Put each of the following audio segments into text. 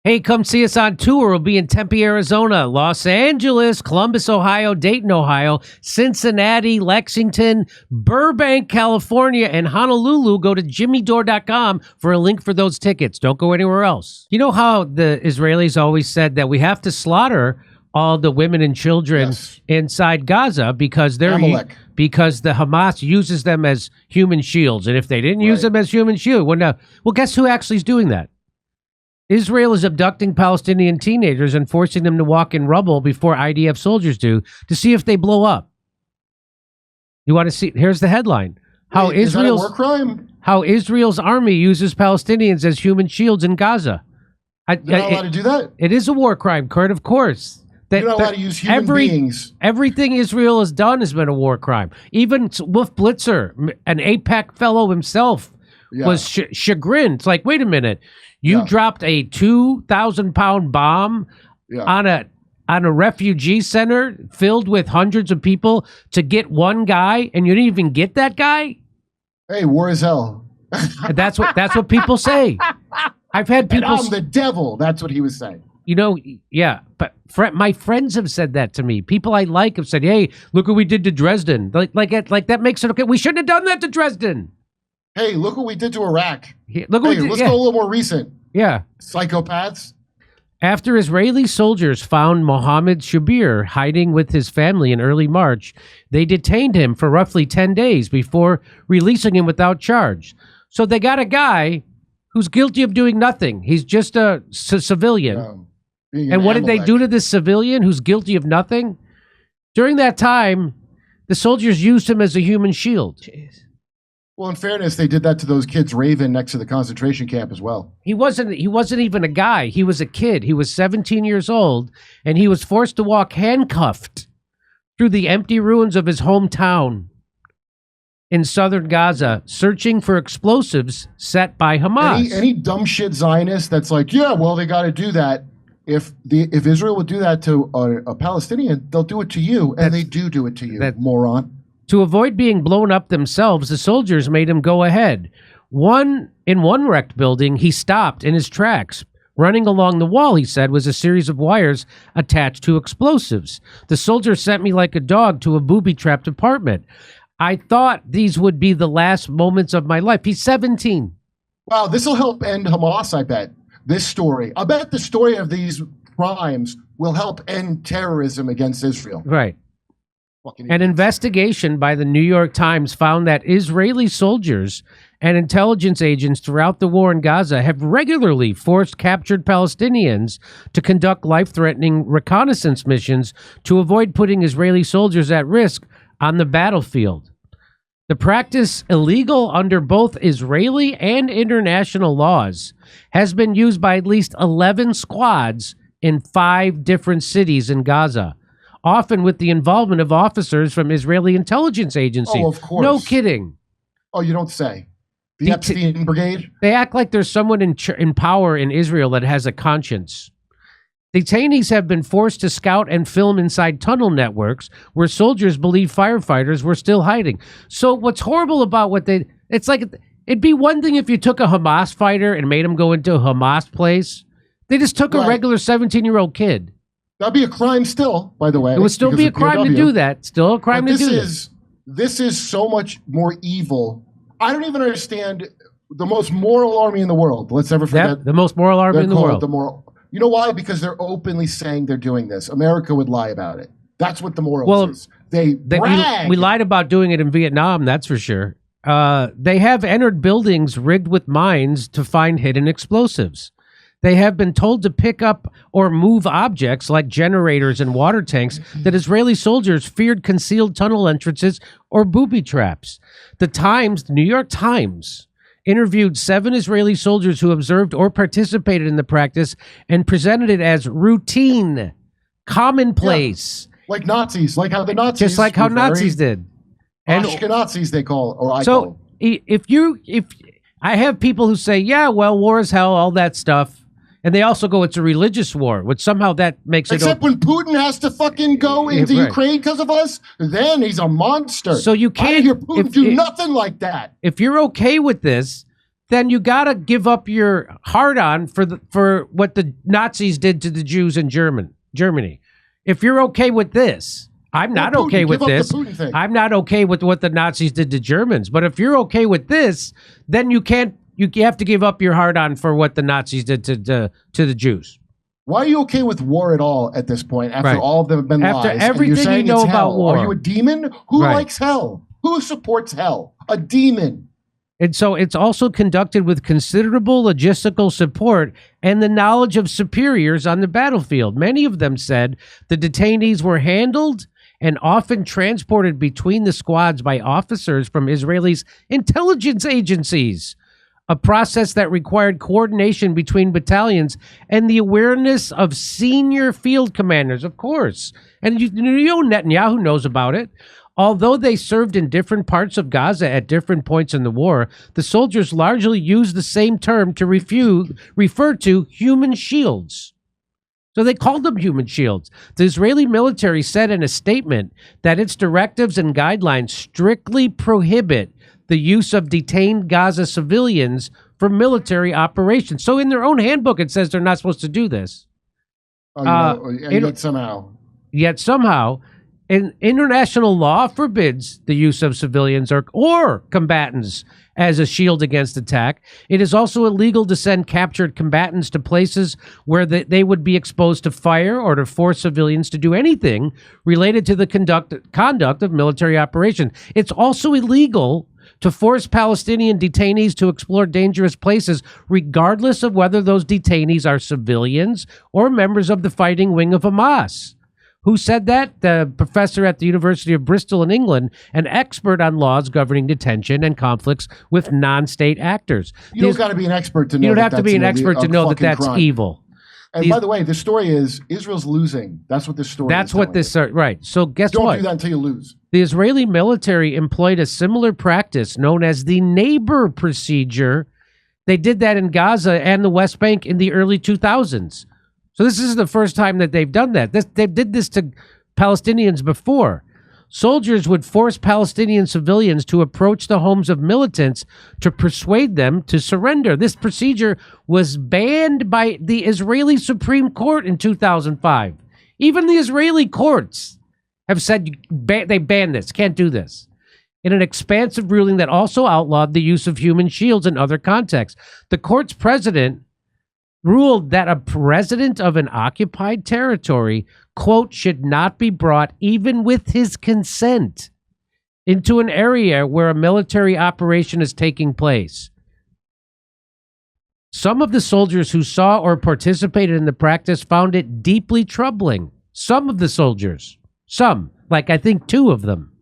Hey, come see us on tour. We'll be in Tempe, Arizona, Los Angeles, Columbus, Ohio, Dayton, Ohio, Cincinnati, Lexington, Burbank, California, and Honolulu. Go to jimmydore.com for a link for those tickets. Don't go anywhere else. You know how the Israelis always said that we have to slaughter all the women and children inside Gaza because because the Hamas uses them as human shields. And if they didn't use them as human shields, well, guess who actually is doing that? Israel is abducting Palestinian teenagers and forcing them to walk in rubble before IDF soldiers do to see if they blow up. You want to see? Here's the headline: is that a war crime? How Israel's army uses Palestinians as human shields in Gaza. You're not allowed to do that? It is a war crime, Kurt. Of course. You're not allowed to use human beings. Everything Israel has done has been a war crime. Even Wolf Blitzer, an AIPAC fellow himself, was chagrined. It's like, wait a minute. You dropped a 2,000-pound bomb on a refugee center filled with hundreds of people to get one guy, and you didn't even get that guy? Hey, war is hell. That's what people say. I've had people. And I'm the devil. That's what he was saying. You know, but my friends have said that to me. People I like have said, "Hey, look what we did to Dresden." Like that makes it okay. We shouldn't have done that to Dresden. Hey, look what we did to Iraq. Let's go a little more recent. Yeah. Psychopaths. After Israeli soldiers found Mohammed Shubeir hiding with his family in early March, they detained him for roughly 10 days before releasing him without charge. So they got a guy who's guilty of doing nothing. He's just a civilian. And what did they do to this civilian who's guilty of nothing? During that time, the soldiers used him as a human shield. Jeez. Well, in fairness, they did that to those kids raving next to the concentration camp as well. He wasn't even a guy. He was a kid. He was 17 years old, and he was forced to walk handcuffed through the empty ruins of his hometown in southern Gaza, searching for explosives set by Hamas. Any dumb shit Zionist that's like, yeah, well, they got to do that. If Israel would do that to a Palestinian, they'll do it to you, and they do it to you, moron. To avoid being blown up themselves, the soldiers made him go ahead. In one wrecked building, he stopped in his tracks. Running along the wall, he said, was a series of wires attached to explosives. The soldiers sent me like a dog to a booby-trapped apartment. I thought these would be the last moments of my life. He's 17. Wow, this will help end Hamas, I bet. This story. I bet the story of these crimes will help end terrorism against Israel. Right. An investigation by the New York Times found that Israeli soldiers and intelligence agents throughout the war in Gaza have regularly forced captured Palestinians to conduct life-threatening reconnaissance missions to avoid putting Israeli soldiers at risk on the battlefield. The practice, illegal under both Israeli and international laws, has been used by at least 11 squads in 5 different cities in Gaza, often with the involvement of officers from Israeli intelligence agencies. Oh, of course. No kidding. Oh, you don't say. The Epstein Brigade? They act like there's someone in power in Israel that has a conscience. Detainees have been forced to scout and film inside tunnel networks where soldiers believe firefighters were still hiding. So what's horrible about it's like, it'd be one thing if you took a Hamas fighter and made him go into a Hamas place. They just took a regular 17-year-old kid. That'd be a crime still, by the way. It would still be a crime to do that. Still a crime to do that. This is so much more evil. I don't even understand the most moral army in the world. Let's never forget. The most moral army in the world. You know why? Because they're openly saying they're doing this. America would lie about it. That's what the moral is. They brag. We lied about doing it in Vietnam, that's for sure. They have entered buildings rigged with mines to find hidden explosives. They have been told to pick up or move objects like generators and water tanks that Israeli soldiers feared concealed tunnel entrances or booby traps. The New York Times, interviewed 7 Israeli soldiers who observed or participated in the practice and presented it as routine, commonplace. Yeah, like Nazis, like how the Nazis. Just like how Nazis did. And Ashkenazis, they call it, or I call them. If I have people who say, yeah, well, war is hell, all that stuff. And they also go, it's a religious war, which somehow that makes Except when Putin has to fucking go into Ukraine because of us, then he's a monster. So you can't hear Putin do nothing like that. If you're okay with this, then you got to give up your hard-on for what the Nazis did to the Jews in Germany. If you're okay with this, I'm not okay with this. I'm not okay with what the Nazis did to Germans. But if you're okay with this, then you have to give up your hard-on for what the Nazis did to the Jews. Why are you okay with war at all at this point? After all of them have been after lies, everything you know about war, are you a demon? Who likes hell? Who supports hell? A demon. And so it's also conducted with considerable logistical support and the knowledge of superiors on the battlefield. Many of them said the detainees were handled and often transported between the squads by officers from Israelis' intelligence agencies, a process that required coordination between battalions and the awareness of senior field commanders, of course. And you know Netanyahu knows about it. Although they served in different parts of Gaza at different points in the war, the soldiers largely used the same term to refer to human shields. So they called them human shields. The Israeli military said in a statement that its directives and guidelines strictly prohibit the use of detained Gaza civilians for military operations. So in their own handbook, it says they're not supposed to do this. Yet somehow, international law forbids the use of civilians or combatants as a shield against attack. It is also illegal to send captured combatants to places where they would be exposed to fire or to force civilians to do anything related to the conduct of military operations. It's also illegal to force Palestinian detainees to explore dangerous places, regardless of whether those detainees are civilians or members of the fighting wing of Hamas. Who said that? The professor at the University of Bristol in England, an expert on laws governing detention and conflicts with non-state actors. You don't got to be an expert to know. You don't have to be an expert to know that that's evil. And by the way, the story is Israel's losing. That's what this story is. That's what this, right. So guess what? Don't do that until you lose. The Israeli military employed a similar practice known as the neighbor procedure. They did that in Gaza and the West Bank in the early 2000s. So this is the first time that they've done that. They did this to Palestinians before. Soldiers would force Palestinian civilians to approach the homes of militants to persuade them to surrender. This procedure was banned by the Israeli Supreme Court in 2005. Even the Israeli courts have said they ban this, can't do this. In an expansive ruling that also outlawed the use of human shields in other contexts. The court's president ruled that a resident of an occupied territory, quote, should not be brought, even with his consent, into an area where a military operation is taking place. Some of the soldiers who saw or participated in the practice found it deeply troubling. Some of the soldiers, like I think 2 of them,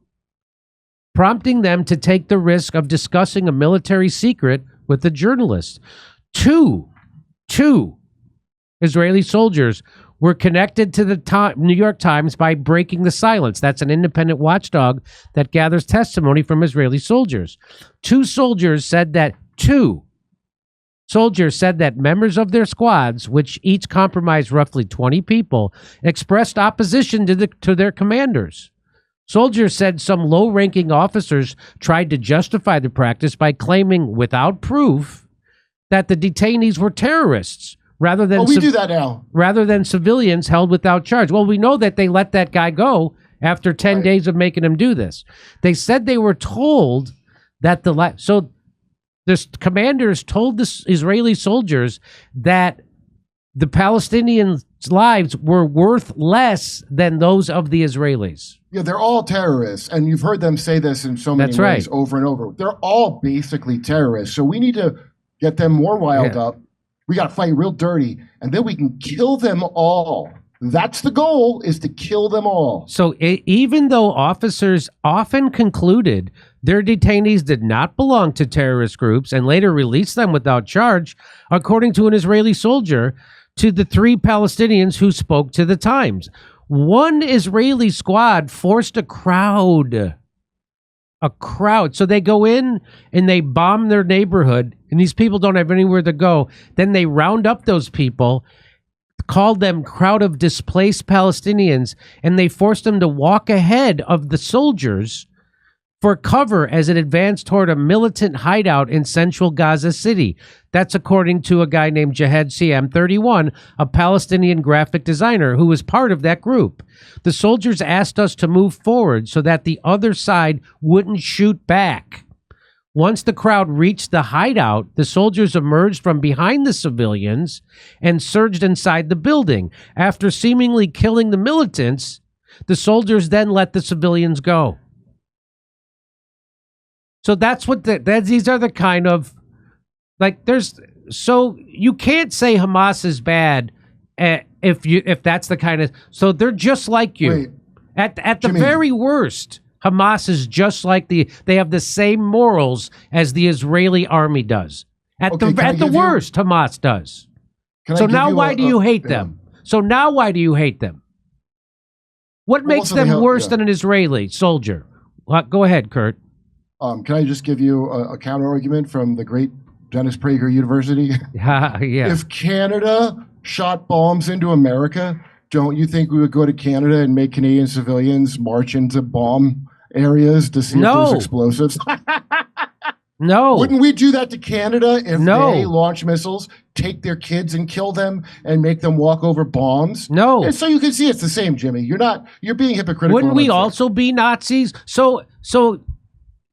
prompting them to take the risk of discussing a military secret with a journalist. Two Israeli soldiers were connected to the New York Times by breaking the silence. That's an independent watchdog that gathers testimony from Israeli soldiers. Two soldiers said that members of their squads, which each comprised roughly 20 people, expressed opposition to their commanders. Soldiers said some low-ranking officers tried to justify the practice by claiming, without proof, that the detainees were terrorists rather than we do that now. Rather than civilians held without charge. Well, we know that they let that guy go after 10 days of making him do this. They said they were told that the commanders told the Israeli soldiers that the Palestinian lives were worth less than those of the Israelis. Yeah, they're all terrorists, and you've heard them say this in so many ways over and over. They're all basically terrorists, so we need to get them more riled up. We got to fight real dirty, and then we can kill them all. That's the goal, is to kill them all. So even though officers often concluded their detainees did not belong to terrorist groups and later released them without charge, according to an Israeli soldier, to the 3 Palestinians who spoke to the Times. One Israeli squad forced a crowd. So they go in and they bomb their neighborhood, and these people don't have anywhere to go. Then they round up those people, called them crowd of displaced Palestinians, and they forced them to walk ahead of the soldiers for cover as it advanced toward a militant hideout in central Gaza City. That's according to a guy named Javad CM31, a Palestinian graphic designer who was part of that group. The soldiers asked us to move forward so that the other side wouldn't shoot back. Once the crowd reached the hideout, the soldiers emerged from behind the civilians and surged inside the building. After seemingly killing the militants, the soldiers then let the civilians go. So that's what these are the kind of, like, so you can't say Hamas is bad if that's the kind of, so they're just like you. Wait, at the Jimmy. very worst, Hamas is just like they have the same morals as the Israeli army does. At the worst, Hamas does. So now why do you hate them? So now why do you hate them? What makes them worse than an Israeli soldier? Go ahead, Kurt. Can I just give you a counter argument from the great Dennis Prager University? Yeah. If Canada shot bombs into America, don't you think we would go to Canada and make Canadian civilians march into bomb areas to see if there's explosives? No. Wouldn't we do that to Canada if they launch missiles, take their kids and kill them and make them walk over bombs? No. And so you can see it's the same, Jimmy. You're being hypocritical. Wouldn't we also be Nazis? So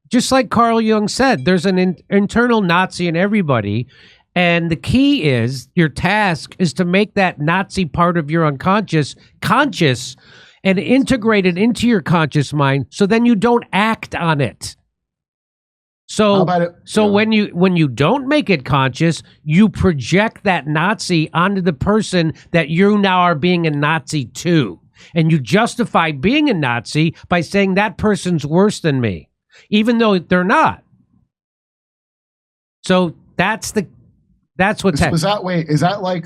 just like Carl Jung said, there's an internal Nazi in everybody. And the key is, your task is to make that Nazi part of your unconscious conscious and integrate it into your conscious mind, so then you don't act on it. So, when you don't make it conscious, you project that Nazi onto the person that you now are being a Nazi to. And you justify being a Nazi by saying that person's worse than me, even though they're not. So that's what's happening. Is that like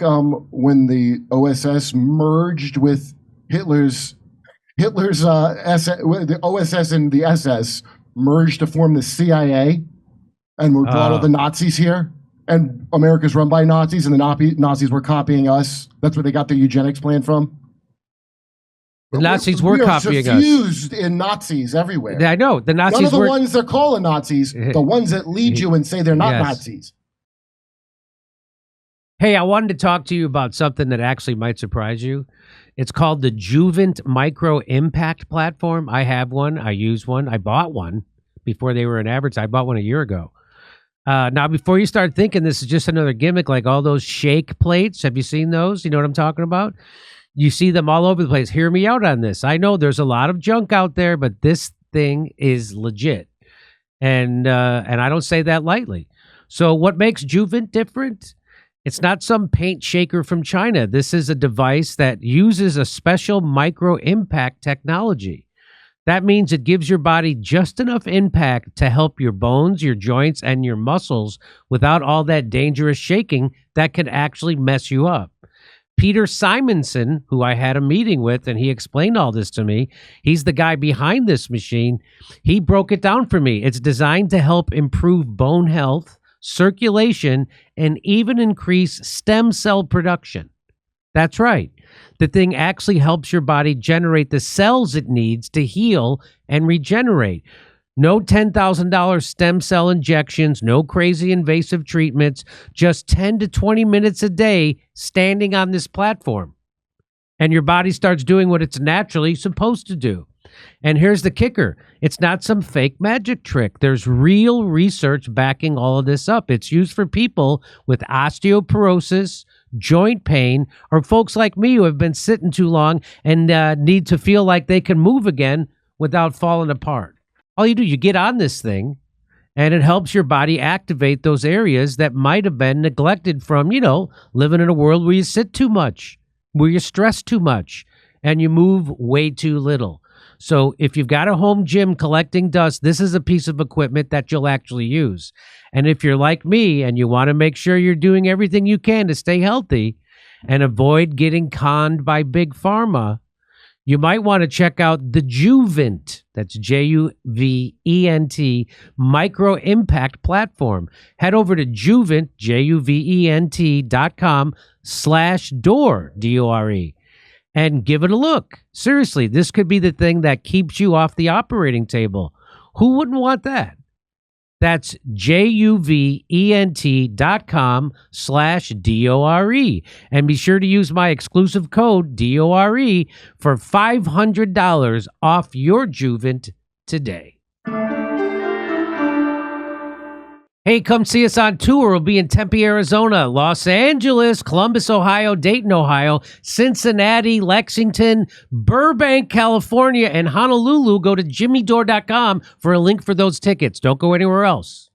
when the OSS merged with Hitler's the OSS and the SS merged to form the CIA, and we brought all the Nazis here, and America's run by Nazis, and the Nazis were copying us. That's where they got their eugenics plan from. The Nazis were copying us. Suffused in Nazis everywhere. I know. The Nazis None of the ones they're calling Nazis, the ones that lead you and say they're not Nazis. Hey, I wanted to talk to you about something that actually might surprise you. It's called the Juvent Micro Impact Platform. I have one. I use one. I bought one before they were in advertising. I bought one a year ago. Now, before you start thinking this is just another gimmick like all those shake plates, have you seen those? You know what I'm talking about? You see them all over the place. Hear me out on this. I know there's a lot of junk out there, but this thing is legit. And I don't say that lightly. So what makes Juvent different? It's not some paint shaker from China. This is a device that uses a special micro impact technology. That means it gives your body just enough impact to help your bones, your joints, and your muscles without all that dangerous shaking that could actually mess you up. Peter Simonson, who I had a meeting with, and he explained all this to me. He's the guy behind this machine. He broke it down for me. It's designed to help improve bone health, circulation, and even increase stem cell production. That's right. The thing actually helps your body generate the cells it needs to heal and regenerate. No $10,000 stem cell injections, no crazy invasive treatments, just 10 to 20 minutes a day standing on this platform. And your body starts doing what it's naturally supposed to do. And here's the kicker. It's not some fake magic trick. There's real research backing all of this up. It's used for people with osteoporosis, joint pain, or folks like me who have been sitting too long and need to feel like they can move again without falling apart. All you do, you get on this thing, and it helps your body activate those areas that might have been neglected from, living in a world where you sit too much, where you stress too much, and you move way too little. So if you've got a home gym collecting dust, this is a piece of equipment that you'll actually use. And if you're like me and you want to make sure you're doing everything you can to stay healthy and avoid getting conned by big pharma, you might want to check out the Juvent, that's Juvent, Micro Impact Platform. Head over to Juvent, Juvent.com/Dore, D-O-R-E. And give it a look. Seriously, this could be the thing that keeps you off the operating table. Who wouldn't want that? That's JUVENT.com/DORE. And be sure to use my exclusive code DORE for $500 off your Juvent today. Hey, come see us on tour. We'll be in Tempe, Arizona, Los Angeles, Columbus, Ohio, Dayton, Ohio, Cincinnati, Lexington, Burbank, California, and Honolulu. Go to jimmydore.com for a link for those tickets. Don't go anywhere else.